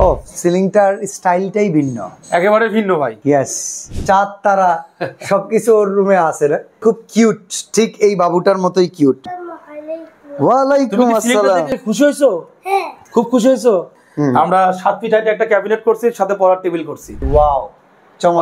ও সিলিংটার স্টাইলটাই ভিন্ন, একেবারে ভিন্ন ভাই। ইয়েস, চাঁদ তারা সবকিছু ওর রুমে আছে রে, খুব কিউট, ঠিক এই বাবুটার মতোই কিউট। ওয়ালাইকুম আসসালাম। খুশি হয়েছো? হ্যাঁ, খুব খুশি হয়েছো? আমরা 7 ফিট হাইটে একটা ক্যাবিনেট করছি, সাথে পড়ার টেবিল করছি। ওয়াও,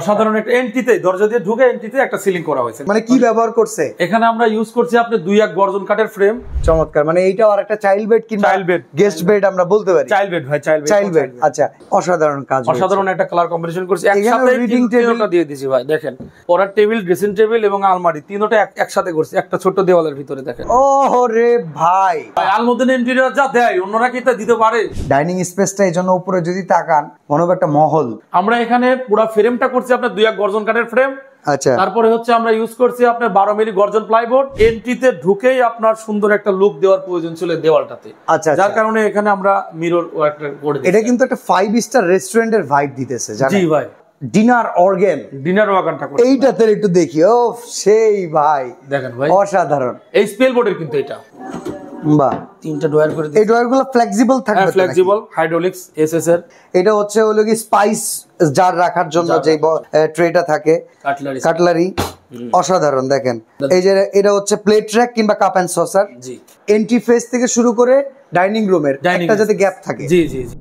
অসাধারণ একটা এন্ট্রিতে, দরজা দিয়ে ঢুকে এন্ট্রিতে একটা সিলিং করা হয়েছে। মানে কি ব্যবহার করছে এখানে আমরা ইউজ করছি আপনি 2-1 গর্জন কাঠের ফ্রেম। চমৎকার, মানে এইটাও আর একটা চাইল্ড বেড কিংবা চাইল্ড বেড, গেস্ট বেড আমরা বলতে পারি। চাইল্ড বেড ভাই, চাইল্ড বেড। আচ্ছা, অসাধারণ কাজ, অসাধারণ একটা কালার কম্বিনেশন করছি। একসাথে রিডিং টেবিলটা দিয়ে দিয়েছি ভাই, দেখেন পড়ার টেবিল, ড্রেসিং টেবিল এবং আলমারি তিনটা একসাথে করছি একটা ছোট দেওয়ালের ভিতরে। দেখেন ওহ রে ভাই, আলমদিন ইন্টেরিয়র যা দেয় অন্যরা কি তা দিতে পারে? ডাইনিং স্পেসটা এই জন্য উপরে যদি তাকান মনে হবে একটা মহল। আমরা এখানে পুরো ফ্রেমটা করছি আপনার 2-1 গর্জন কাঠের ফ্রেম। আচ্ছা, তারপরে হচ্ছে আমরা ইউজ করছি আপনার 12 মিলি গর্জন প্লাইবোর্ড। এন্ট্রিতে ঢুকেই আপনার সুন্দর একটা লুক দেওয়ার প্রয়োজন ছিল দেওয়ালটাতে। আচ্ছা, যার কারণে এখানে আমরা মিরর ওয়ার্কটা করে দিয়েছি। এটা কিন্তু একটা 5 স্টার রেস্টুরেন্টের ভাইব দিতেছে, জানেন? জি ভাই, ডিনার অর্গান, ডিনার ওয়াগনটা করছি। এইটাতে একটু দেখি। ও সেই ভাই, দেখেন ভাই অসাধারণ। এই স্পেল বোর্ডের কিন্তু এটা বাহ, 3টা ডয়ার করে এই ডয়ারগুলো ফ্লেক্সিবল থাকবে? হ্যাঁ, ফ্লেক্সিবল, হাইড্রোলিক্স, এসএস এর। এটা হচ্ছে হলো কি স্পাইস জার রাখার জন্য যে ট্রেটা থাকে, কাটলারি। অসাধারণ, দেখেন এই যে এটা হচ্ছে প্লেট ট্র্যাক কিংবা কাপ এন্ড সসার। জি, এন্ট্রি ফেস থেকে শুরু করে ডাইনিং রুমের একটা যাতে গ্যাপ থাকে। জি জি জি।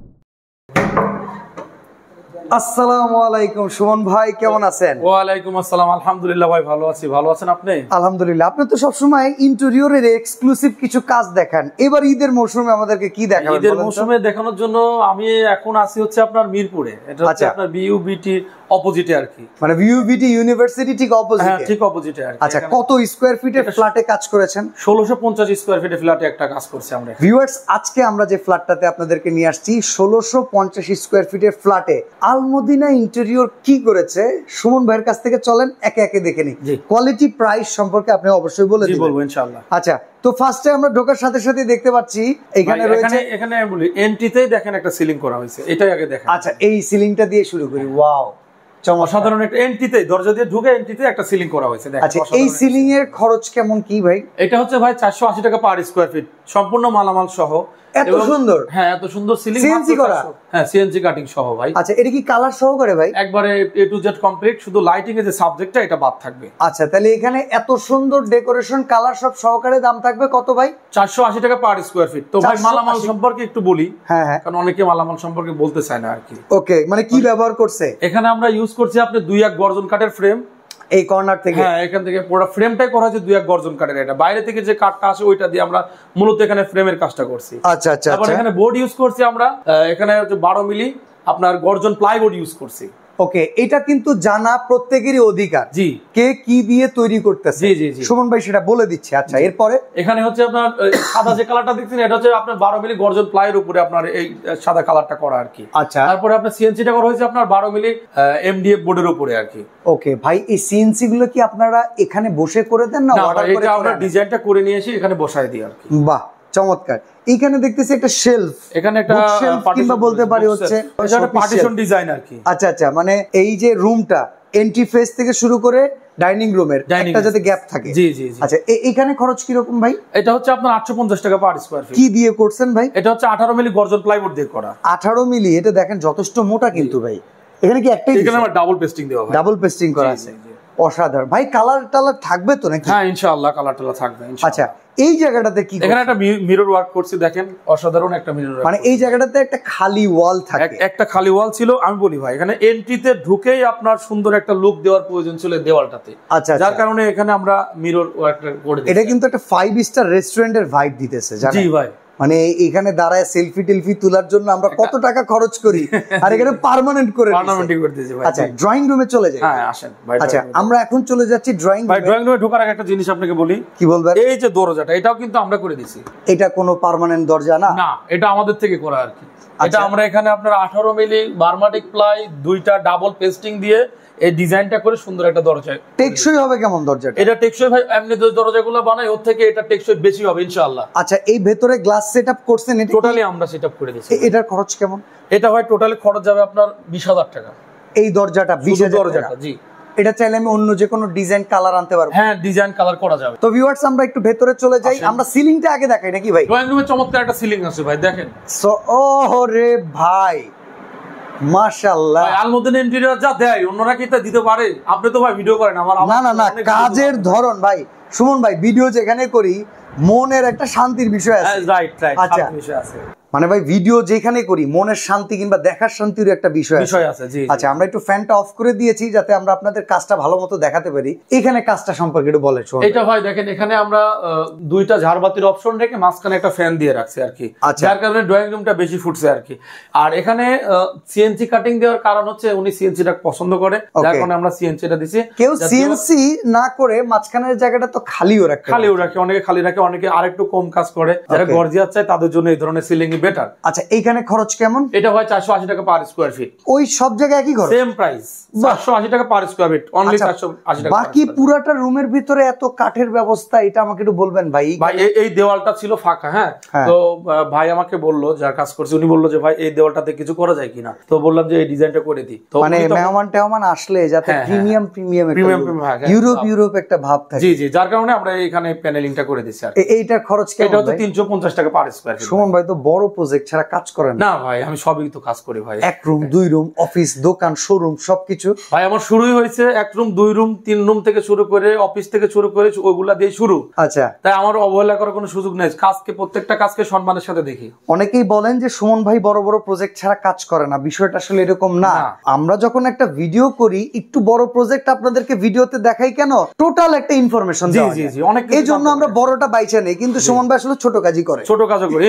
আসসালামু আলাইকুম সুমন ভাই, কেমন আছেন? ওয়ালাইকুম আসসালাম, আলহামদুলিল্লাহ ভাই, ভালো আছি। ভালো আছেন আপনি? আলহামদুলিল্লাহ। আপনি তো সবসময় ইন্টেরিয়রের এক্সক্লুসিভ কিছু কাজ দেখান, এবার ঈদের মৌসুমে আমাদেরকে কি দেখাবেন? ঈদের মৌসুমে দেখানোর জন্য আমি এখন আছি হচ্ছে আপনার মিরপুরে। এটা হচ্ছে আপনার বিইউবিটি অপোজিটে আর কি, মানে বিইউবিটি ইউনিভার্সিটি ঠিক অপোজিটে। হ্যাঁ, ঠিক অপোজিটে আর কি। আচ্ছা, কত স্কয়ার ফিটের ফ্ল্যাটে কাজ করেছেন? 1650 স্কয়ার ফিটের ফ্ল্যাটে একটা কাজ করছি আমরা। ভিউয়ার্স, আজকে আমরা যে ফ্ল্যাটটাতে আপনাদেরকে নিয়ে আসছি 1650 স্কয়ার ফিটের ফ্ল্যাটে আলমদিনা ইন্টেরিয়র কি করেছে সুমন ভাইয়ের কাছ থেকে চলেন একে একে দেখে নিই। কোয়ালিটি প্রাইস সম্পর্কে আপনি অবশ্যই বলে দিবেন। জি, বলবো ইনশাআল্লাহ। আচ্ছা, তো ফার্স্টে আমরা ঢোকার সাথে সাথে দেখতে পাচ্ছি এখানে রয়েছে, এখানে বলি এন্ট্রিতেই দেখেন একটা সিলিং করা হয়েছে, এটাই আগে দেখেন। আচ্ছা, এই সিলিংটা দিয়ে শুরু করি। ওয়াও, অসাধারণ একটা এন্ট্রিতে, দরজা দিয়ে ঢুকে এন্ট্রিতে একটা সিলিং করা হয়েছে। আচ্ছা, এই সিলিং এর খরচ কেমন কি ভাই? এটা হচ্ছে ভাই 480 টাকা পার স্কয়ার ফিট, সম্পূর্ণ মালামাল সহ। এত সুন্দর? হ্যাঁ, এত সুন্দর সিলিং, সিএনসি করা? হ্যাঁ, সিএনসি কাটিং সহ ভাই। আচ্ছা, এটা কি কালার সহ করে ভাই? একবারে এ টু জেড কমপ্লিট, শুধু লাইটিং এর যে সাবজেক্টটা এটা বাদ থাকবে। আচ্ছা, তাহলে এখানে এত সুন্দর ডেকোরেশন, কালার সব সহকারে দাম থাকবে কত ভাই? 480 টাকা পার স্কয়ার ফিট। তো ভাই মালামাল সম্পর্কে একটু বলি। হ্যাঁ হ্যাঁ, কারণ অনেকে মালামাল সম্পর্কে বলতে চায় না আর কি। ওকে, মানে কি ব্যবহার করছে? এখানে আমরা ইউজ করছি আপনি 2-1 গর্জন কাঠের ফ্রেম। এই কর্নার থেকে? হ্যাঁ, এখান থেকে পুরো ফ্রেমটাই করা হয়েছে 2-1 গর্জন কাঠের। এটা বাইরে থেকে যে কাঠটা আসে ওইটা দিয়ে আমরা মূলত এখানে ফ্রেমের কাজটা করছি। আচ্ছা আচ্ছা। তারপর এখানে বোর্ড ইউজ করছি আমরা, এখানে 12 মিলি আপনার গর্জন প্লাইবোর্ড ইউজ করছি। ওকে, এটা কিন্তু জানা প্রত্যেকেরই অধিকার, জি, কে কি দিয়ে তৈরি করতেছে। জি জি জি, সুমন ভাই সেটা বলে দিচ্ছে। আচ্ছা, এরপরে এখানে হচ্ছে আপনার সাদা যে কালারটা দেখছেন এটা হচ্ছে আপনার 12 মিলি গর্জন প্লাইয়ের উপরে আপনার এই সাদা কালারটা করা আর কি। আচ্ছা, তারপরে আপনার সিএনসিটা করা হয়েছে আপনার 12 মিলি এমডিএফ বোর্ডের উপরে আর কি। ওকে ভাই, এই সিএনসি গুলো কি আপনারা এখানে বসে করে দেন না অর্ডার করে? এটা আমরা ডিজাইনটা করে নিয়ে এসে এখানে বসায় দিই আর কি। বাহ, চমৎকার। এখানে দেখতেছি একটা শেলফ, এখানে একটা কিংবা বলতে পারি হচ্ছে পার্টিশন ডিজাইন আর কি। আচ্ছা আচ্ছা, মানে এই যে রুমটা এন্ট্রি ফেস থেকে শুরু করে ডাইনিং রুমের একটা যাতে গ্যাপ থাকে। জি জি জি। আচ্ছা, এখানে খরচ কি রকম ভাই? এটা হচ্ছে আপনার 850 টাকা পার স্কয়ার ফিট। কি দিয়ে করছেন ভাই? এটা হচ্ছে 18 মিলি গর্জন প্লাইবোর্ড দিয়ে করা। 18 মিলি? এটা দেখেন যথেষ্ট মোটা কিন্তু ভাই। এখানে কি একটাই? এখানে আমরা ডাবল পেস্টিং দেওয়া হয়। ডাবল পেস্টিং করা আছে। অসাধারণ ভাই। কালার টালার থাকবে তো নাকি? হ্যাঁ, ইনশাআল্লাহ কালার টালা থাকবে ইনশাআল্লাহ। আচ্ছা, এই জায়গাটাতে কি? এখানে একটা মিরর ওয়ার্ক করছি, দেখেন অসাধারণ একটা মিরর ওয়ার্ক। মানে এই জায়গাটাতে একটা খালি ওয়াল থাকে? একটা খালি ওয়াল ছিল। আমি বলি ভাই, এখানে এন্ট্রিতে ঢুকেই আপনার সুন্দর একটা লুক দেওয়ার প্রয়োজন ছিল দেওয়ালটাতে। আচ্ছা, যার কারণে এখানে আমরা মিরর ওয়ার্কটা করে দিয়েছি। এটা কিন্তু একটা 5 স্টার রেস্টুরেন্টের ভাইব দিতেছে, জানেন? জি ভাই, মানে এখানে দাঁড়ায় সেলফি টেলফি তোলার জন্য আমরা কত টাকা খরচ করি, আর এখানে পার্মানেন্ট করে দিয়েছি ভাই। আচ্ছা, ড্রয়িং রুমে চলে যাই। হ্যাঁ, আসেন ভাই। আচ্ছা, আমরা এখন চলে যাচ্ছি ড্রয়িং ভাই। ড্রয়িং রুমে ঢোকার আগে একটা জিনিস আপনাকে বলি। কি বলবেন? এই যে দরজাটা, এটাও কিন্তু আমরা করে দিয়েছি। এটা কোনো পার্মানেন্ট দরজা না? না, এটা আমাদের থেকে করা আর কি। এটা আমরা এখানে আপনার 18 মিলি বার্মাটিক প্লাই, 2টা ডাবল পেস্টিং দিয়ে এই ডিজাইনটা করে সুন্দর একটা দরজা। টেকসই হবে কেমন দরজাটা? এটা টেকসই ভাই, এমনি দরজাগুলো বানাই ওর থেকে এটা টেকসই বেশি হবে ইনশাআল্লাহ। আচ্ছা, এই ভেতরে গ্লাস সেটআপ করছেন? এটা টোটালি আমরা সেটআপ করে দিয়েছি। এটার খরচ কেমন? এটা ভাই টোটালি খরচ যাবে আপনার 20,000 টাকা। এই দরজাটা 20,000 দরজাটা? জি। এটা চাইলে আমি অন্য যে কোনো ডিজাইন কালার আনতে পারবো? হ্যাঁ, ডিজাইন কালার করা যাবে। তো ভিউয়ার্স, আমরা একটু ভেতরে চলে যাই। আমরা সিলিংটা আগে দেখাই নাকি ভাই? ড্রয়িং রুমে চমৎকার একটা সিলিং আছে ভাই, দেখেন। ওহ রে ভাই, মাশাআল্লাহ। ভাই আলমদিনা ইন্টেরিয়র যা দেয় অন্যরা কি তা দিতে পারে? আপনি তো ভাই ভিডিও করেন আমার। না কাজের ধরন ভাই সুমন ভাই, ভিডিও যেখানে করি মনের একটা শান্তির বিষয় আছে। রাইট আচ্ছা বিষয় আছে মানে ভাই ভিডিও যেখানে করি মনের শান্তি কিংবা দেখার শান্তির একটা বিষয় আছে। জি আচ্ছা আমরা একটু ফ্যানটা অফ করে দিয়েছি যাতে আমরা আপনাদের কাজটা ভালো মতো দেখাতে পারি। এখানে কাজটা সম্পর্কে একটু বলেন। এটা ভাই দেখেন এখানে আমরা দুইটা ঝাড়বাতির অপশন রেখে মাঝখানে একটা ফ্যান দিয়ে রাখছি আর কি, যার কারণে ড্রয়িং রুমটা বেশি ফুটছে আর কি। আর এখানে সিএনসি কাটিং দেওয়ার কারণ হচ্ছে উনি সিএনসিটা পছন্দ করে, যার কারণে আমরা সিএনসিটা দিছি। কেউ সিএনসি না করে মাঝখানের জায়গাটা তো খালিও রাখে, অনেকে খালি রাখে, অনেকে আরেকটু কম কাজ করে, যারা গর্জিয়াস চায় তাদের জন্য এই ধরনের সিলিং বেটার। আচ্ছা এইখানে খরচ কেমন? এটা হয় 480 টাকা পার স্কয়ার ফিট। ওই সব জায়গায় একই খরচ, সেম প্রাইস 480 টাকা পার স্কয়ার ফিট, অনলি 480 টাকা। বাকি পুরাটা রুমের ভিতরে এত কাঠের ব্যবস্থা, এটা আমাকে একটু বলবেন ভাই। ভাই এই দেওয়ালটা ছিল ফাঁকা, হ্যাঁ তো ভাই আমাকে বললো যার কাজ করছে, উনি বললো যে ভাই এই দেওয়ালটাতে কিছু করা যায় কিনা, তো বললাম যে এই ডিজাইনটা করে দিই। তো মানে মেহমান আসলে যাতে প্রিমিয়াম ইউরোপ একটা ভাব থাকে। জি যার কারণে আমরা এখানে প্যানেলিংটা করে দিছি। আর এইটার খরচ কেমন? এটা হচ্ছে 350 টাকা পার স্কয়ার ফিট। সুমন ভাই তো বড় প্রজেক্ট ছাড়া কাজ করেন না ভাই? আমি সবই তো কাজ করি ভাই, এক রুম, দুই রুম, অফিস, দোকান, শোরুম সবকিছু। ভাই আমার শুরুই হয়েছে এক রুম, দুই রুম, তিন রুম থেকে শুরু করে অফিস থেকে শুরু করে ওইগুলা দিয়ে শুরু। আচ্ছা, তাই আমার অবহেলা করার কোনো সুযোগ নেই, প্রত্যেকটা কাজকে সম্মানের সাথে দেখি। অনেকেই বলেন যে সুমন ভাই বড় বড় প্রজেক্ট ছাড়া কাজ করে না, বিষয়টা আসলে এরকম না। আমরা যখন একটা ভিডিও করি একটু বড় প্রজেক্ট আপনাদেরকে ভিডিওতে দেখাই কেন, টোটাল একটা ইনফরমেশন দেওয়া যায়। অনেক এই জন্য আমরা বড়টা বাইচা নেই, কিন্তু সুমন ভাই আসলে ছোট কাজই করে।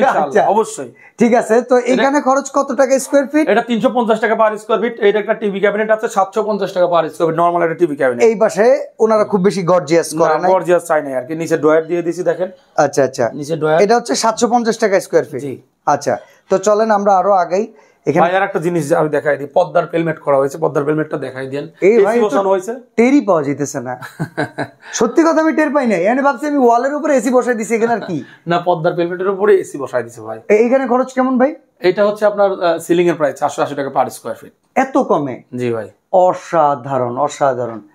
ইনশাআল্লাহ অবশ্যই। ঠিক আছে, তো এখানে খরচ কত টাকা স্কয়ার ফিট? এটা 350 টাকা পার স্কয়ার ফিট। এটা একটা টিভি ক্যাবিনেট আছে 750 টাকা পার স্কয়ার ফিট, নরমাল একটা টিভি ক্যাবিনেট। এই পাশে ওনারা খুব বেশি গর্জিয়াস করে না, গর্জিয়াস চাই না আর কি। নিচে ড্রয়ার দিয়ে দিয়েছি দেখেন। আচ্ছা নিচে ড্রয়ার। এটা হচ্ছে 750 টাকা স্কয়ার ফিট। জি আচ্ছা, তো চলেন আমরা আরো আগাই। এখানে আর একটা জিনিস আমি দেখাই দিই, পর্দার পেলমেট করা হয়েছে, পর্দার পেলমেটটা দেখাই দেন। এই ভাই বসানো হয়েছে, টেরই পাওয়া যাইতেছে না। সত্যি কথা আমি টের পাই না, আমি ভাবছি আমি ওয়ালের উপরে এসি বসাই দিছি, এখানে আর কি না, পর্দার পেলমেটের উপরে এসি বসাই দিছে ভাই। এইখানে খরচ কেমন ভাই? এটা হচ্ছে আপনার সিলিং এর প্রাইস 480 টাকা পার স্কয়ার ফিট। এত কমে? জি ভাই, অসাধারণ।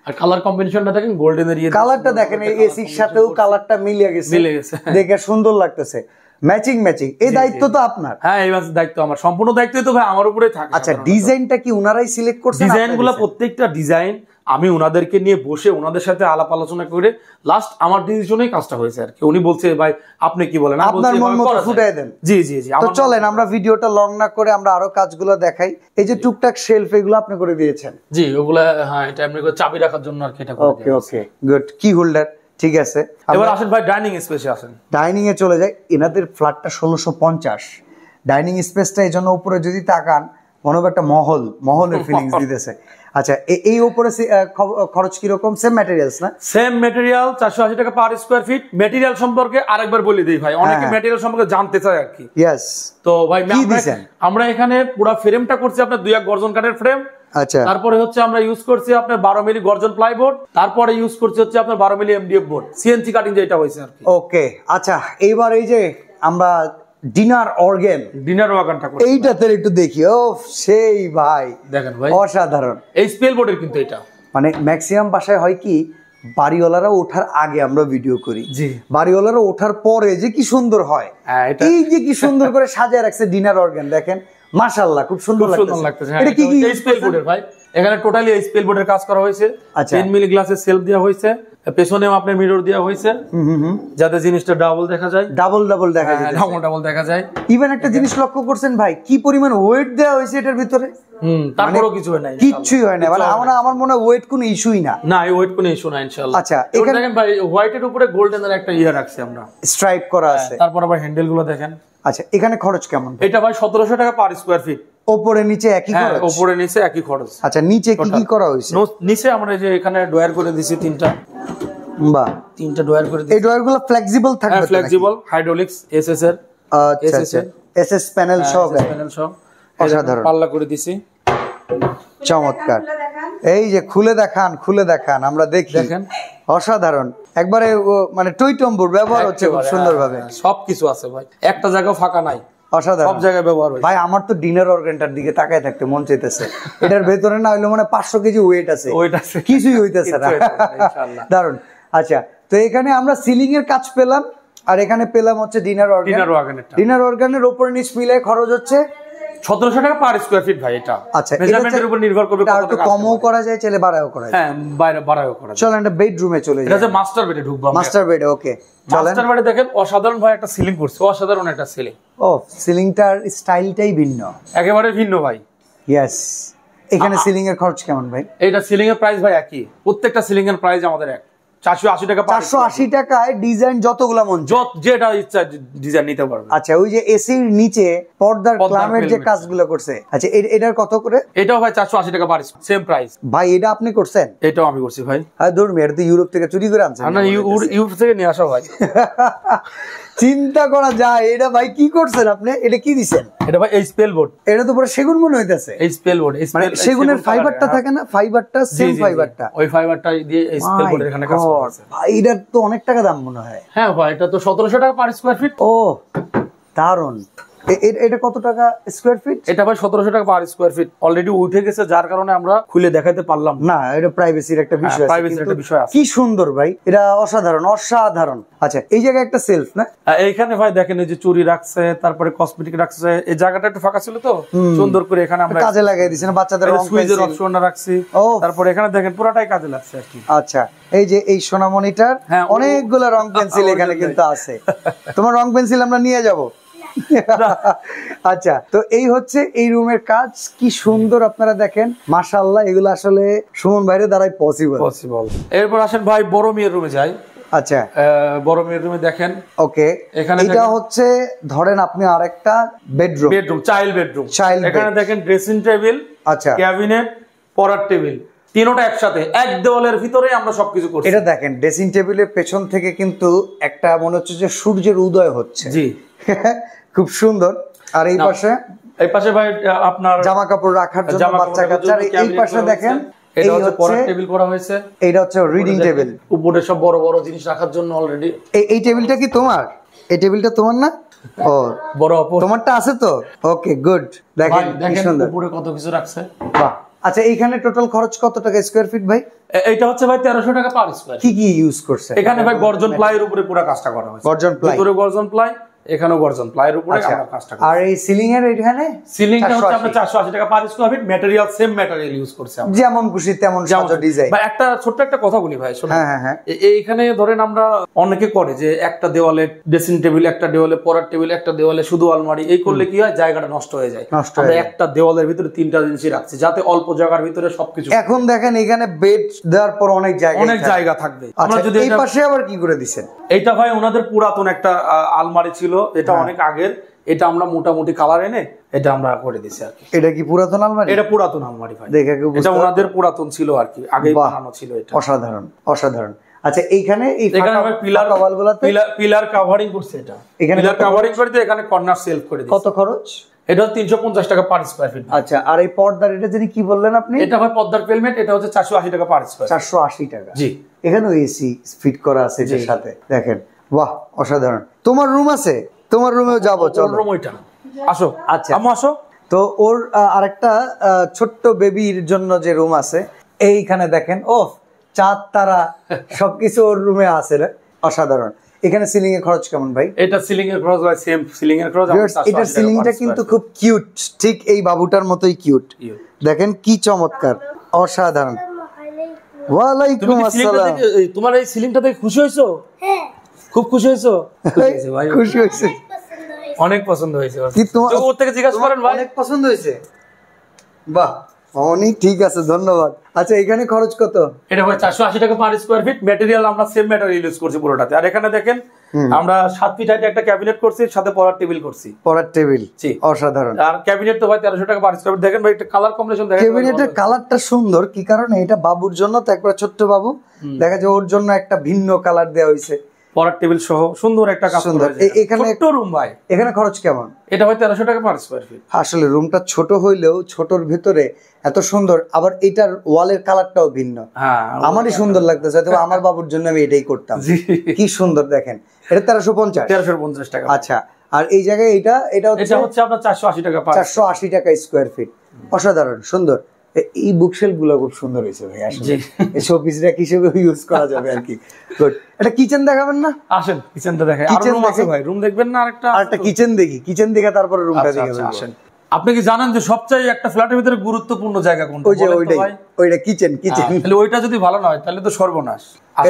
আর কালার কম্বিনেশনটা দেখেন, গোল্ডেন এর কালারটা দেখেন, এসির সাথেও কালারটা মিলে গেছে, দেখে সুন্দর লাগতেছে। ম্যাচিং এই দায়িত্ব তো আপনার? হ্যাঁ, এই দায়িত্ব আমার, সম্পূর্ণ দায়িত্ব তো ভাই আমার উপরেই থাকে। আচ্ছা, ডিজাইনটা কি উনারাই সিলেক্ট করছেন? ডিজাইনগুলো প্রত্যেকটা ডিজাইন আমি ওনাদেরকে নিয়ে বসে ওনাদের সাথে আলাপ আলোচনা করে লাস্ট আমার ডিসিশনেই কাজটা হয়েছে আর কি। উনি বলছে ভাই আপনি কি বলেন, আপনার মন মতো ফুটাই দেন। জি তো চলেন আমরা ভিডিওটা লং না করে আমরা আরো কাজগুলো দেখাই। এই যে টুকটাক শেলফ, এগুলো আপনি করে দিয়েছেন? জি, ওগুলা হ্যাঁ, এটা এমনি করে চাবি রাখার জন্য আর কি এটা করে দিয়েছি। Okay good. কি হোল্ডার, ঠিক আছে। এবার আসেন ভাই ডাইনিং স্পেসে আসেন। ডাইনিং এ চলে যাই। এনাদের ফ্ল্যাটটা 1650। ডাইনিং স্পেসটা এই জন্য উপরে যদি তাকান মনে হবে একটা মহলের ফিলিংস দিতেছে। আচ্ছা, এই উপরে খরচ কি রকম? সেম ম্যাটেরিয়ালস না? সেম ম্যাটেরিয়াল, 480 টাকা পার স্কয়ার ফিট। ম্যাটেরিয়াল সম্পর্কে আরেকবার বলে দেই ভাই, অনেকে ম্যাটেরিয়াল সম্পর্কে জানতে চায় আর কি। ইয়েস। তো ভাই আমরা এখানে পুরো ফ্রেমটা করছি আপনার 2 গর্জন কাঠের ফ্রেম। আচ্ছা, তারপরে হচ্ছে আমরা ইউজ করছি আপনার 12 মিলি গর্জন প্লাইবোর্ড, তারপরে ইউজ করছি হচ্ছে আপনার 12 মিলি এমডিএফ বোর্ড, সিএনসি কাটিং যেটা হয়েছে আর কি। ওকে, আচ্ছা এইবার এই যে আমরা ডিনার ওয়াগনটা করছি, এইটাতে একটু দেখি। ও সেই ভাই দেখেন ভাই, অসাধারণ। এই স্পেল বোর্ডের কিন্তু এটা মানে ম্যাক্সিমাম বাসায় হয় কি বাড়িওয়ালারা ওঠার আগে আমরা ভিডিও করি, বাড়িওয়ালারা ওঠার পরে যে কি সুন্দর হয়, এই যে কি সুন্দর করে সাজিয়ে রাখছে ডিনার অর্গান, দেখেন মাশাআল্লাহ খুব সুন্দর লাগতেছে। এটা কি স্পেল বোর্ডের ভাই? এখানে টোটালি স্পেল বোর্ডের কাজ করা হয়েছে। 10 মিলি গ্লাসের সেলফ দেওয়া হয়েছে, পেছনেও আপনার মিরর দেওয়া হয়েছে যাতে জিনিসটা ডাবল দেখা যায়, ডাবল দেখা যায়। ইভেন একটা জিনিস লক্ষ্য করছেন ভাই, কি পরিমাণ ওয়েট দেওয়া হয়েছে এটার ভিতরে? তারপরও কিছু হয় না, কিচ্ছুই হয় না। মানে আমার মনে হয় ওয়েট কোনো ইস্যুই না। না, এই ওয়েট কোনো ইস্যু না ইনশাআল্লাহ। আচ্ছা, এখানে দেখেন ভাই হোয়াইটের উপরে গোল্ডেন এর একটা রাখছি আমরা, স্ট্রাইপ করা আছে। তারপর আবার হ্যান্ডেল গুলো দেখেন। আচ্ছা, এখানে খরচ কেমন? এটা ভাই 1700 টাকা পার স্কয়ার ফিট। উপরে নিচে একই খরচ? উপরে নিচে একই খরচ। আচ্ছা, নিচে কি কি করা হয়েছে? নিচে আমরা যে এখানে ডয়ার করে দিয়েছি 3টা। বাহ, 3টা ডয়ার করে দিয়েছি। এই ডয়ারগুলো ফ্লেক্সিবল থাকবে? হ্যাঁ, ফ্লেক্সিবল, হাইড্রোলিক্স, এসএস এর। আচ্ছা, এসএস প্যানেল সহ। অসাধারণ। পাল্লা করে দিয়েছি, চমৎকার। এই যে খুলে দেখান আমরা দেখি। দেখেন, অসাধারণ একবারে, মানে টইটম্বুর ব্যবহার হচ্ছে খুব সুন্দরভাবে। সবকিছু আছে ভাই, একটা জায়গাও ফাঁকা নাই, অসাধারণ সব জায়গায় ব্যবহার হয়। ভাই আমার তো ডিনার অর্গানটার দিকে তাকায় থাকতে মন চাইতেছে। এটার ভেতরে না হইলে মানে 500 কেজি ওয়েট আছে, কিছুই হইতেছে না। দারুন। আচ্ছা, তো এখানে আমরা সিলিং এর কাজ পেলাম, আর এখানে পেলাম হচ্ছে ডিনার অর্গানের উপরে নিচ মিলে খরচ হচ্ছে 1700 টাকা পার স্কয়ার ফিট ভাই এটা। আচ্ছা, মেজারমেন্টের উপর নির্ভর করবে, কত টাকা কমও করা যায়, চাইলে বাড়ায়ও করা যায়। হ্যাঁ, বাড়ায়ও করা যায়। চলেন একটা বেডরুমে চলে যাই। এটা হচ্ছে মাস্টার বেডে ঢুকবো আমরা। মাস্টার বেডে, ওকে চলেন। মাস্টার বেডে দেখেন অসাধারণ ভাই একটা সিলিং করছে, অসাধারণ একটা সিলিং। ও, সিলিংটার স্টাইলটাই ভিন্ন, একেবারে ভিন্ন ভাই। ইয়েস। এখানে সিলিং এর খরচ কেমন ভাই? এইটা সিলিং এর প্রাইস ভাই একই, প্রত্যেকটা সিলিং এর প্রাইস আমাদের এক, 480 টাকা। 480 টাকায় ডিজাইন যতগুলা মন যেটা ইচ্ছা ডিজাইন নিতে পারবে। আচ্ছা, ওই যে এসির নিচে পর্দার ক্লামের যে কাজগুলো করছে, আচ্ছা এটার কত করে? এটাও ভাই 480 টাকা পার, সেম প্রাইস। ভাই এটা আপনি করছেন? এটাও আমি করছি ভাই। হ্যাঁ ধরুন, এটা তো ইউরোপ থেকে চুরি করে আনছেন। না, ইউরোপ থেকে নিয়ে আসা ভাই। চিন্তা করা যায়, এটা ভাই কি করছেন আপনি? এটা কি দিছেন? এটা ভাই এই স্পেল বোর্ড। এটা তো পুরো সেগুন মনে হইতাছে। এই স্পেল বোর্ড, মানে সেগুনের ফাইবারটা থাকে না, ফাইবারটা সেম ফাইবারটা, ওই ফাইবারটা দিয়ে এই স্পেল বোর্ড এখানে কাজ করছে ভাই। এটার তো অনেক টাকা দাম মনে হয়। হ্যাঁ ভাই, এটা তো 1700 টাকা পার স্কয়ার ফিট। ও দারুন। এটা কত টাকা স্কয়ার ফিট? এটা ভাই 1700 টাকা পার স্কয়ার ফিট। অলরেডি উঠে গেছে, যার কারণে আমরা খুলে দেখাতে পারলাম না। এটা প্রাইভেসির একটা বিষয় আছে, প্রাইভেসির একটা বিষয় আছে। কি সুন্দর ভাই, এটা অসাধারণ অসাধারণ। আচ্ছা, এই জায়গায় একটা সেলফ না? এইখানে ভাই দেখেন এই যে চুরি রাখছে, তারপরে কসমেটিক রাখছে। এই জায়গাটা একটু ফাঁকা ছিল তো, সুন্দর করে এখানে আমরা কাজে লাগাই দিয়েছেন। বাচ্চাদের সুইজের অপশনটা রাখছি। তারপরে এখানে দেখেন পুরোটাই কাজে লাগছে আর কি। আচ্ছা, এই যে এই সোনামণিটার অনেকগুলো রং পেন্সিল এখানে কিন্তু আছে। তোমার রং পেন্সিল আমরা নিয়ে যাব। আচ্ছা, তো এই হচ্ছে এই রুমের কাজ। কি সুন্দর আপনারা দেখেন, মাশাআল্লাহ। এগুলো আসলে সুমন ভাইয়ের দ্বারাই পসিবল। এরপর আসেন ভাই বড় মেয়ের রুমে যাই। আচ্ছা, বড় মেয়ের রুমে দেখেন। ওকে, এখানে এটা হচ্ছে ধরেন আপনি আরেকটা বেডরুম, চাইল্ড বেডরুম। এখানে দেখেন ড্রেসিং টেবিল, আচ্ছা, ক্যাবিনেট, পড়ার টেবিল, তিনটা একসাথে এক দেওয়ালের ভিতরে আমরা সবকিছু করছি। এটা দেখেন, ড্রেসিং টেবিলের পেছন থেকে কিন্তু একটা মনে হচ্ছে যে সূর্যের উদয় হচ্ছে। জি, খুব সুন্দর। আর এই পাশে ভাই আপনার জামা কাপড় রাখার জন্য, বাচ্চা কাচ্চার। এই পাশে দেখেন, এটা হচ্ছে পড়ার টেবিল করা হয়েছে। এটা হচ্ছে রিডিং টেবিল, উপরে সব বড় বড় জিনিস রাখার জন্য অলরেডি। এই টেবিলটা কি তোমার? এই টেবিলটা তোমার না? ও, বড় অপর তোমারটা আছে তো? ওকে, গুড। দেখেন কি সুন্দর, উপরে কত কিছু রাখছে। বাহ। আচ্ছা, এইখানে টোটাল খরচ কত টাকা স্কয়ার ফিট ভাই? এটা হচ্ছে ভাই 1300 টাকা পার স্কয়ার। কি কি ইউজ করছে এখানে? ভাই গর্জন প্লাইয়ের উপরে পুরো কাজটা করা হয়েছে। গর্জন প্লাই, ভিতরে গর্জন প্লাই, এখানেও গর্জন প্লাইয়ের উপরে আমরা কাজটা করছি। আর এই সিলিং এর এখানে সিলিংটা হচ্ছে আমরা 480 টাকা per square feet. Material same material use করছি আমরা, যেমন খুশি তেমন সাজো ডিজাইন। ভাই একটা ছোট্ট একটা কথা বলি ভাই, শুনুন। হ্যাঁ, এইখানে ধরেন আমরা অনেকে করে যে একটা দেওয়ালে ড্রেসিং টেবিল, একটা দেওয়ালে পড়ার টেবিল, একটা দেওয়ালে শুধু আলমারি। এই করলে কি হয়, জায়গাটা নষ্ট হয়ে যায়। আমরা একটা দেওয়ালের ভিতরে তিনটা জিনিসই রাখছি, যাতে অল্প জায়গার ভিতরে সবকিছু। এখন দেখেন এখানে বেড দেওয়ার পর অনেক জায়গা থাকবে। আমরা যদি এই পাশে আবার কি করে দিবেন? এইটা ভাই ওনাদের পুরাতন একটা আলমারি ছিল, এটা অনেক আগের। এটা আমরা মোটামুটি কালার এনে এটা আমরা করে দিছি আর কি। এটা কি পুরাতন আলমারি? এটা পুরাতন আলমারি ভাই, দেখে এটা ওনাদের পুরাতন ছিল আর কি, আগেই বানানো ছিল এটা। অসাধারণ অসাধারণ। আচ্ছা, এইখানে এই পিলার কাভারিং করছে। এটা পিলার কাভারিং করে দিয়ে এখানে কর্নার সেলফ করে দিয়েছে। কত খরচ? এটা 350 টাকা পার স্কয়ার ফিট। আচ্ছা, আর এই পর্দার এটা যিনি কি বললেন আপনি? এটা হয় পর্দার পেলমেট, এটা হচ্ছে 480 টাকা পার স্কয়ার। 480 টাকা। জি, এখানেও এসি ফিট করা আছে এর সাথে। দেখেন, বাহ, অসাধারণ। তোমার রুম আছে? তোমার রুমেও যাবো, চলো। রুম ওইটা, আসো। আচ্ছা, আম্মু আসো। তো ওর আরেকটা ছোট্ট বেবির জন্য যে রুম আছে, এইখানে দেখেন, ও চাঁদ তারা সবকিছু ওর রুমে আছে রে, অসাধারণ। এখানে সিলিং এর খরচ কেমন ভাই? এটা সিলিং এর খরচ ভাই সেম সিলিং এর খরচ। এটা সিলিংটা কিন্তু খুব কিউট, ঠিক এই বাবুটার মতোই কিউট। দেখেন কি চমৎকার, অসাধারণ। ওয়ালাইকুম আসসালাম। তোমার এই সিলিংটা দেখে খুশি হইছো? হ্যাঁ, খুব খুশি হইছো? ভাই খুশি হইছে, অনেক পছন্দ হয়েছে। কি তোমার ওর থেকে জিজ্ঞাসা করেন ভাই। অনেক পছন্দ হয়েছে, বাহ, অনেক ঠিক আছে, ধন্যবাদ। আচ্ছা, এখানে খরচ কত? এটা ভাই 480 টাকা পার স্কয়ার ফিট। ম্যাটেরিয়াল আমরা সেম ম্যাটেরিয়াল ইউজ করছি পুরোটাতে। আর এখানে দেখেন আমরা 7 ফিট হাইটে একটা ক্যাবিনেট করছি, সাথে পড়ার টেবিল করছি। পড়ার টেবিল, জি, অসাধারণ। আর ক্যাবিনেট তো ভাই 1300 টাকা পার স্কয়ার ফিট। দেখেন ভাই, একটা কালার কম্বিনেশন দেখেন, ক্যাবিনেটের কালারটা সুন্দর। কি কারণে? এটা বাবুর জন্য তো, একবার ছোট্ট বাবু, দেখা যায় ওর জন্য একটা ভিন্ন কালার দেওয়া হয়েছে। পড়ার টেবিল সহ সুন্দর একটা কাজ করা হয়েছে। এখানে ছোট রুম ভাই। এখানে খরচ কেমন? এটা ভাই 1300 টাকা পার স্কয়ার ফিট। আসলে রুমটা ছোট হইলেও ছোটর ভিতরে এত সুন্দর, আবার এটার ওয়ালের কালারটাও ভিন্ন। হ্যাঁ, আমারই সুন্দর লাগতেছে, তবে আমার বাবুর জন্য আমি এটাই করতাম। কি সুন্দর দেখেন, এটা 1350 টাকা। আচ্ছা, আর এই জায়গায় এটা হচ্ছে আপনার 480 টাকা পার 480 টাকা স্কয়ার ফিট। অসাধারণ সুন্দর। এই বুকশেলফ গুলো খুব সুন্দর হয়েছে ভাই, আসলে এই শোপিসটা হিসেবে ইউজ করা যাবে আর কি। গুড। এটা কিচেন দেখাবেন না? আসেন, কিচেনটা দেখাই। আর রুম আছে ভাই, রুম দেখবেন না? আরেকটা কিচেন দেখি, কিচেন দেখে তারপরে রুমটা দেখে। আসেন। আপনি কি জানেন যে সবচেয়ে একটা ফ্ল্যাটের ভিতরে গুরুত্বপূর্ণ জায়গা কোনটা? ওই যে ওইটা কিচেন। তাহলে ওইটা যদি ভালো না হয় তাহলে তো সর্বনাশ।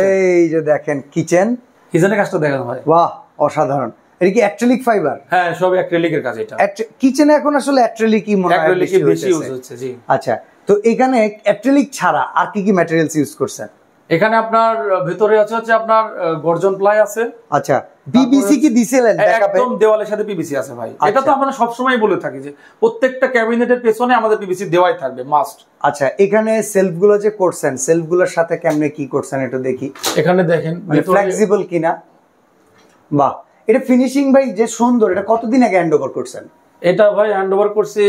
এই যে দেখেন কিচেনের কাজটা দেখেন ভাই, বাহ অসাধারণ। এটা কি অ্যাক্রিলিক ফাইবার? হ্যাঁ, সব অ্যাক্রিলিকের কাজ। এটা কিচেনে এখন আসলে অ্যাক্রিলিকই মনে হয় বেশি ইউজ হচ্ছে। জি আচ্ছা, তো এখানে অ্যাক্রিলিক ছাড়া আর কি কি ম্যাটেরিয়ালস ইউজ করছেন? এখানে আপনার ভিতরে হচ্ছে আপনার গর্জন প্লাই আছে। আচ্ছা, পিভিসি কি দিছিলেন ব্যাকআপে? একদম দেওয়ালের সাথে পিভিসি আছে ভাই। এটা তো আমরা সব সময় বলে থাকি যে প্রত্যেকটা ক্যাবিনেটের পেছনে আমাদের পিভিসি দেওয়াই থাকবে, মাস্ট। আচ্ছা, এখানে সেলফগুলো যে করছেন, সেলফগুলোর সাথে কেমনে কি করছেন একটু দেখি। এখানে দেখেন ফ্লেক্সিবল কিনা। বাহ, এটা ফিনিশিং ভাই যে সুন্দর। এটা কতদিন আগে হ্যান্ড ওভার করছেন? এটা ভাই হ্যান্ড ওভার করছি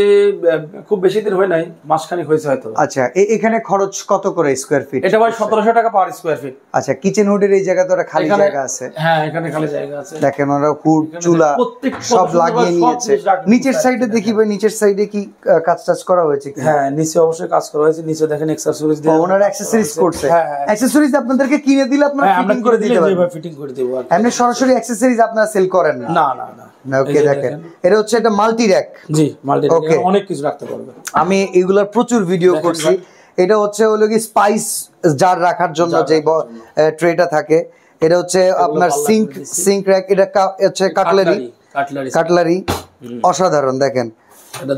খুব বেশি দিন হয় নাই, মাসখানেক হয়েছে হয়তো। আচ্ছা, এখানে খরচ কত করে স্কয়ার ফিট? এটা ভাই 1700 টাকা পার স্কয়ার ফিট। আচ্ছা, কিচেন হুডের এই জায়গাতে ওরা খালি জায়গা আছে? হ্যাঁ, এখানে খালি জায়গা আছে। দেখেন ওরা হুড চুলা সব লাগিয়ে নিয়েছে। নিচের সাইডে দেখি ভাই, নিচের সাইডে কি কাজ টাজ করা হয়েছে কি? হ্যাঁ, নিচে অবশ্যই কাজ করা হয়েছে। নিচে দেখেন অ্যাকসেসরিজ দিয়ে ওনারা অ্যাকসেসরিজ করছে। অ্যাকসেসরিজ আপনাদেরকে কিনে দিলে আপনারা ফিটিং করে দিতে পারবেন। ফিটিং করে দেব। এমনি সরাসরি অ্যাকসেসরিজ আপনারা সেল করেন না? না না না। ওকে, দেখেন এটা হচ্ছে একটা মাল্টি র্যাক। জি, মাল্টি র্যাক, অনেক কিছু রাখতে পারবে। আমি এগুলার প্রচুর ভিডিও করছি। এটা হচ্ছে হলো কি স্পাইস জার রাখার জন্য যে ট্রেটা থাকে। এটা হচ্ছে আপনার সিঙ্ক র্যাক। এটা হচ্ছে কাটলারি। অসাধারণ। দেখেন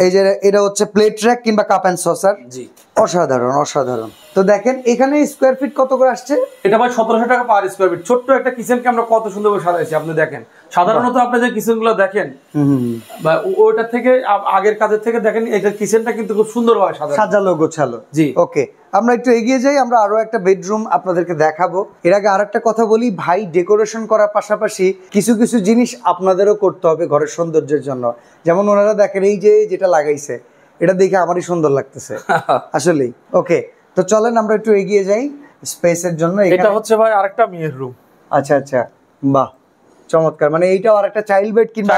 এই যে এটা হচ্ছে প্লেট র্যাক কিংবা কাপ এন্ড সসার। জি, অসাধারণ। তো দেখেন এখানে স্কয়ার ফিট কত করে আসছে? এটা ভাই 1700 টাকা পার স্কয়ার ফিট। ছোট্ট একটা কিচেনকে আমরা কত সুন্দরভাবে সাজাইছি আপনি দেখেন। সাধারণত আপনি যে কিচেনগুলো দেখেন বা ওইটা থেকে আগের কাজের থেকে দেখেন এটা কিচেনটা কিন্তু খুব সুন্দরভাবে সাজালো গোছালো। জি, ওকে, আমরা একটু এগিয়ে যাই। আমরা আরো একটা বেডরুম আপনাদেরকে দেখাবো। এর আগে আরেকটা কথা বলি ভাই, ডেকোরেশন করার পাশাপাশি কিছু কিছু জিনিস আপনাদেরও করতে হবে ঘরের সৌন্দর্যের জন্য। যেমন ওনারা দেখেন এই যে যেটা লাগাইছে, এটা দেখে আমারই সুন্দর লাগতেছে আসলেই। ওকে, তো চলেন আমরা একটু এগিয়ে যাই স্পেসের জন্য। এটা হচ্ছে ভাই আরেকটা মেয়ের রুম। আচ্ছা, বাহ চমৎকার। মানে এইটাও আরেকটা চাইল্ড বেড কিংবা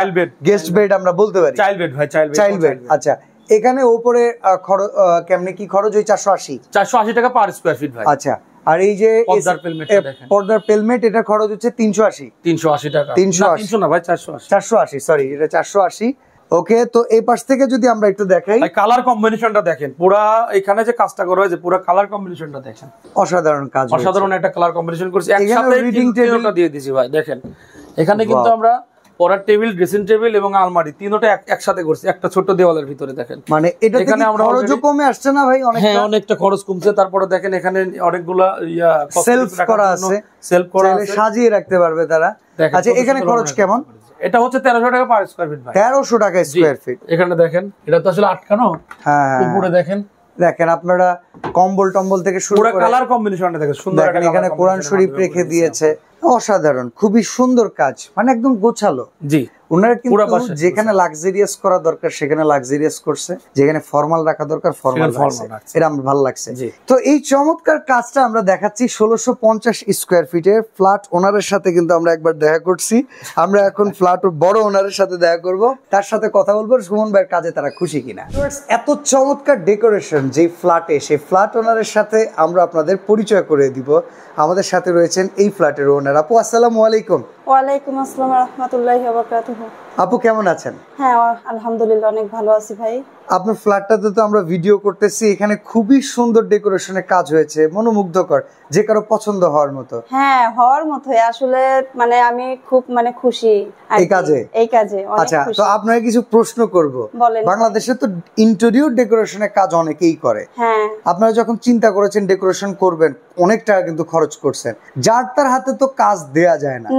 গেস্ট বেড আমরা বলতে পারি। চাইল্ড বেড ভাই, চাইল্ড বেড। আচ্ছা, এখানে উপরে কেমনে কি খরচ? ওই 480 টাকা পার স্কয়ার ফিট ভাই। আচ্ছা, আর এই যে পর্দার পেলমেট, এটা খরচ হচ্ছে 380 টাকা। 380 না ভাই, 480 সরি, এটা 480। ওকে, তো এই পাশ থেকে যদি আমরা একটু দেখাই, কালার কম্বিনেশনটা দেখেন। পুরো এখানে যে কাজটা করা হয়েছে, পুরো কালার কম্বিনেশনটা দেখেন। অসাধারণ কাজ, অসাধারণ একটা কালার কম্বিনেশন করেছি। একসাথে রিডিং টেবিলটা দিয়ে দিয়েছি ভাই। দেখেন এখানে কিন্তু আমরা পড়ার টেবিল, ড্রেসিং টেবিল এবং আলমারি তিনটা একসাথে করছি একটা ছোট দেওয়ালের ভিতরে। দেখেন মানে এটা এখানে আমরা খরচও কমে আসছে না ভাই? অনেকটা খরচ কমছে। তারপরে দেখেন এখানে অনেকগুলা সেলফ করা আছে, সেলফ করা আছে, সাজিয়ে রাখতে পারবে তারা। আচ্ছা, এখানে খরচ কেমন? এটা হচ্ছে 1300 টাকা পার স্কয়ার ফিট ভাই। 1300 টাকা স্কয়ার ফিট। এখানে দেখেন এটা তো আসলে আটকানো। হ্যাঁ, উপরে দেখেন আপনারা কম্বল টম্বল থেকে শুরু করে কালার কম্বিনেশনটা দেখেন সুন্দর। এখানে কোরআন শরীফ রেখে দিয়েছে। অসাধারণ, খুবই সুন্দর কাজ, মানে একদম গোছালো। জি, ওনারা কিন্তু যেখানে লাক্সারিয়াস করা দরকার সেখানে লাক্সারিয়াস করছে, যেখানে ফর্মাল রাখা দরকার ফর্মাল রাখছে। এটা আমার ভালো লাগছে। তো এই চমৎকার কাজটা আমরা দেখাচ্ছি 1650 স্কয়ার ফিটের ফ্ল্যাট ওনারের সাথে। কিন্তু আমরা একবার দেখা করছি, আমরা এখন ফ্ল্যাট বড় ওনারের সাথে দেখা করব, তার সাথে কথা বলবো সুমন ভাইয়ের কাজে তারা খুশি কিনা। এত চমৎকার ডেকোরেশন যে ফ্ল্যাটে, সেই ফ্ল্যাট ওনারের সাথে আমরা আপনাদের পরিচয় করে দিব। আমাদের সাথে রয়েছেন এই ফ্ল্যাটের ওনার। আপু আসসালামু আলাইকুম। ওয়ালাইকুম আসসালাম ওয়া রাহমাতুল্লাহি ওয়া বারাকাতুহু। আপু কেমন আছেন? হ্যাঁ, আলহামদুলিল্লাহ অনেক ভালো আছি ভাই। আপনার ফ্ল্যাটটাতে তো আমরা ভিডিও করতেছি, এখানে খুবই সুন্দর ডেকোরেশনের কাজ হয়েছে, মনোমুগ্ধকর, যে কারো পছন্দ হওয়ার মতো। হ্যাঁ, হওয়ার মতোই আসলে। মানে আমি খুব খুশি এই কাজে। আচ্ছা, তো আপনাকে কিছু প্রশ্ন করব। বাংলাদেশে তো ইন্টেরিয়র ডেকোরেশনের কাজ অনেকেই করে। হ্যাঁ, আপনারা যখন চিন্তা করেছেন ডেকোরেশন করবেন, অনেক টাকা কিন্তু খরচ করছেন, যার তার হাতে তো কাজ দেয়া যায় না।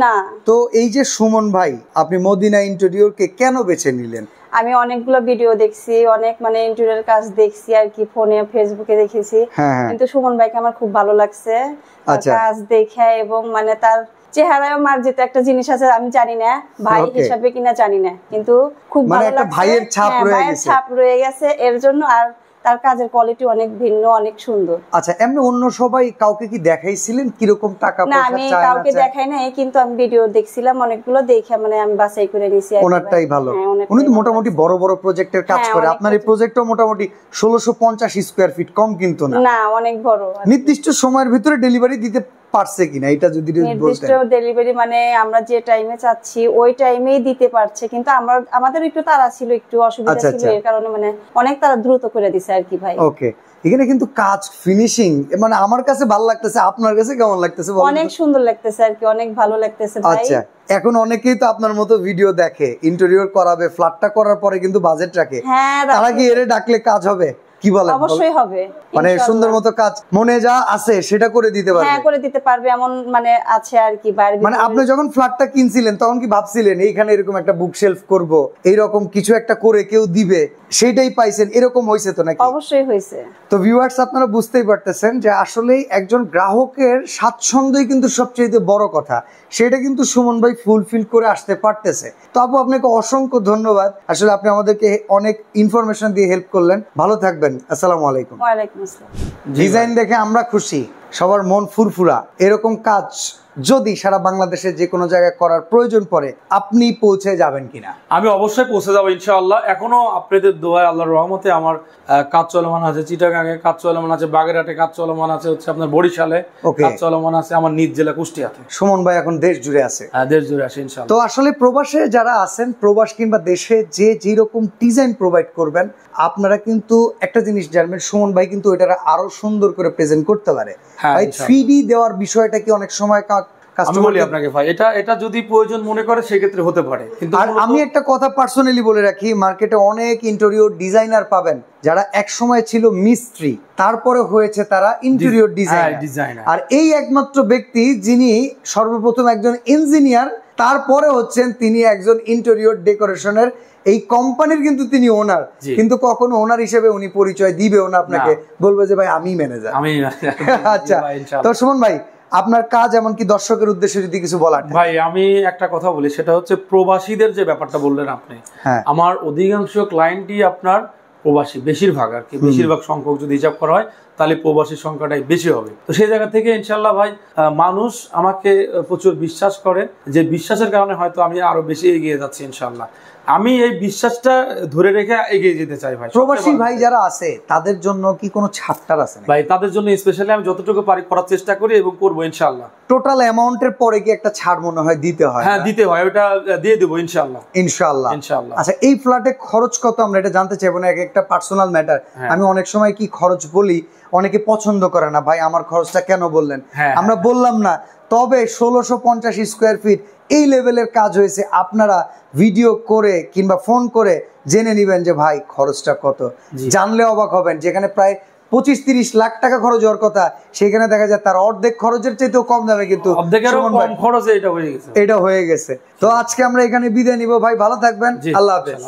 তো এই যে সুমন ভাই, আপনি মদিনা ইন্টেরিয়রকে কেন বেছে নিলেন? আমি অনেকগুলো ভিডিও দেখছি, অনেক ইন্টেরিয়র কাজ দেখছি আর কি, ফোনে ফেসবুকে দেখেছি। কিন্তু সুমন ভাইকে আমার খুব ভালো লাগছে কাজ দেখে, এবং তার চেহারায় মার্জিত একটা জিনিস আছে, আমি জানি না ভাই হিসাবে কিনা জানি না, কিন্তু খুব ভালো লাগছে। ভাইয়ের ছাপ রয়ে গেছে এর জন্য। আর তার কাজের কোয়ালিটি অনেক ভিন্ন, অনেক সুন্দর। আচ্ছা, এমনি অন্য সবাই কাউকে কি দেখাইছিলেন কিরকম টাকা পয়সা চায়? না, আমি কাউকে দেখাই নাই, কিন্তু আমি ভিডিও দেখছিলাম অনেকগুলো, দেখে আমি বাছাই করে নিয়েছি। ওনারটাই ভালো। উনি তো মোটামুটি বড় বড় প্রজেক্টের কাজ করে। আপনার এই প্রজেক্টও মোটামুটি 1650 স্কয়ার ফিট, কম কিন্তু না। না, অনেক বড়। নির্দিষ্ট সময়ের ভিতরে ডেলিভারি দিতে পারছে কিনা এটা যদি নির্দিষ্ট ডেলিভারি মানে আমরা যে টাইমে চাচ্ছি ওই টাইমেই দিতে পারছে, কিন্তু আমাদের একটু তাড়া ছিল, একটু অসুবিধা ছিল, এর কারণে মানে অনেক তাড়া দ্রুত করে দিছে আর কি ভাই। ওকে, এখানে কিন্তু কাজ ফিনিশিং মানে আমার কাছে ভালো লাগতেছে, আপনার কাছে কেমন লাগতেছে? অনেক সুন্দর লাগতেছে আর কি, অনেক ভালো লাগতেছে ভাই। আচ্ছা, এখন অনেকেই তো আপনার মতো ভিডিও দেখে, ইন্টেরিয়র করাবে, ফ্ল্যাটটা করার পরে কিন্তু বাজেট রাখে, তারা কি এর ডাকলে কাজ হবে? কি বলেন? অবশ্যই হবে, মানে সুন্দর মতো কাজ মনে যা আছে সেটা করে দিতে পারবে? হ্যাঁ, করে দিতে পারবে এমন মানে আছে আর কি। মানে আপনি যখন ফ্ল্যাটটা কিনছিলেন তখন কি ভাবছিলেন এইখানে এরকম একটা বুকশেলফ করব, এইরকম কিছু একটা করে কেউ দিবে, সেটাই পাইছেন? এরকম হয়েছে তো নাকি? অবশ্যই হয়েছে। তো ভিউয়ার্স, আপনারা বুঝতেই পারতেছেন যে আসলেই একজন গ্রাহকের স্বাচ্ছন্দ্যই কিন্তু সবচেয়ে বড় কথা, সেটা কিন্তু সুমন ভাই ফুলফিল করে আসতে পারতেছে। তো আপু, আপনাকে অসংখ্য ধন্যবাদ, আসলে আপনি আমাদেরকে অনেক ইনফরমেশন দিয়ে হেল্প করলেন। ভালো থাকবেন, আসসালামু আলাইকুম। ওয়ালাইকুম আসসালাম। ডিজাইন দেখে আমরা খুশি, সবার মন ফুরফুরা। এরকম কাজ যদি সারা বাংলাদেশে যে কোনো জায়গায় করার প্রয়োজন পড়ে, আপনি পৌঁছে যাবেন কিনা? আমি অবশ্যই পৌঁছে যাবো ইনশাআল্লাহ। এখনো আপনাদের দোয়ায়, আল্লাহর রহমতে আমার কাজ চলমান আছে, চিটাগাঙে কাজ চলমান আছে, বাগেরহাটে কাজ চলমান আছে, হচ্ছে আপনার বরিশালে কাজ চলমান আছে, আমার নিজ জেলা কুষ্টিয়াতে। সুমন ভাই এখন দেশ জুড়ে আছে? হ্যাঁ, দেশ জুড়ে আছে ইনশাআল্লাহ। তো আসলে প্রবাসে যারা আছেন, প্রবাস কিংবা দেশে যে যেরকম ডিজাইন প্রোভাইড করবেন, আপনারা কিন্তু একটা জিনিস জানবেন, সুমন ভাই কিন্তু এটা আরো সুন্দর করে প্রেজেন্ট করতে পারে। ভাই 3D দেওয়ার বিষয়টা কি অনেক সময় আমি বলি আপনাকে ভাই, এটা যদি প্রয়োজন মনে করে সেক্ষেত্রে হতে পারে, কিন্তু আমি একটা কথা পার্সোনালি বলে রাখি, মার্কেটে অনেক ইন্টেরিয়র ডিজাইনার পাবেন যারা এক সময় ছিল মিস্ত্রি, তারপরে হয়েছে তারা ইন্টেরিয়র ডিজাইনার। আর এই একমাত্র ব্যক্তি যিনি সর্বপ্রথম একজন ইঞ্জিনিয়ার, তারপরে হচ্ছেন তিনি একজন ইন্টেরিয়র ডেকোরেশনের এই কোম্পানির কিন্তু তিনি ওনার, কিন্তু কখনো ওনার হিসেবে উনি পরিচয় দিবেও না আপনাকে, বলবে যে ভাই আমি ম্যানেজার। আচ্ছা, তো সুমন ভাই, আপনার কাজ এমনকি দর্শকের উদ্দেশ্যে যদি কিছু বলার? ভাই, আমি একটা কথা বলি, সেটা হচ্ছে প্রবাসীদের যে ব্যাপারটা বললেন আপনি, আমার অধিকাংশ ক্লায়েন্টই আপনার প্রবাসী, বেশিরভাগ আর কি, বেশিরভাগ সংখ্যক যদি হিসাব করা হয় তাহলে প্রবাসী সংখ্যাটাই বেশি হবে। তো সেই জায়গা থেকে ইনশাল্লাহ ভাই, মানুষ আমাকে প্রচুর বিশ্বাস করে, যে বিশ্বাসের কারণে হয়তো আমি আরো বেশি এগিয়ে যাচ্ছি ইনশাল্লাহ। আমি এই বিশ্বাসটা ধরে রেখে এগিয়ে যেতে চাই ভাই। প্রবাসী ভাই যারা আছে তাদের জন্য কি কোনো ছাড়টার আছে ভাই? তাদের জন্য স্পেশালি আমি যতটুকু পারি করার চেষ্টা করি এবং করবো ইনশাআল্লাহ। টোটাল অ্যামাউন্টের পরে কি একটা ছাড় মনে হয় দিতে হয়? হ্যাঁ, দিতে হয়, ওটা দিয়ে দেবো ইনশাআল্লাহ। ইনশাআল্লাহ। আচ্ছা, এই ফ্ল্যাটে খরচ কত আমরা এটা জানতে চাইবো না, এক একটা পার্সোনাল ম্যাটার। আমি অনেক সময় কি খরচ বলি, অনেকে পছন্দ করে না, ভাই আমার খরচটা কেন বললেন? আমরা বললাম না, তবে 1650 স্কোয়ার ফিট এই লেভেলের কাজ হয়েছে। আপনারা ভিডিও করে কিংবা ফোন করে জেনে নিবেন যে ভাই খরচটা কত, জানলে অবাক হবেন। যেখানে প্রায় 25-30 লাখ টাকা খরচ হওয়ার কথা, সেখানে দেখা যায় তার অর্ধেক খরচের চাইতেও কম দামে কিন্তু এটা হয়ে গেছে। তো আজকে আমরা এখানে বিদায় নিব ভাই, ভালো থাকবেন, আল্লাহ হাফেজ।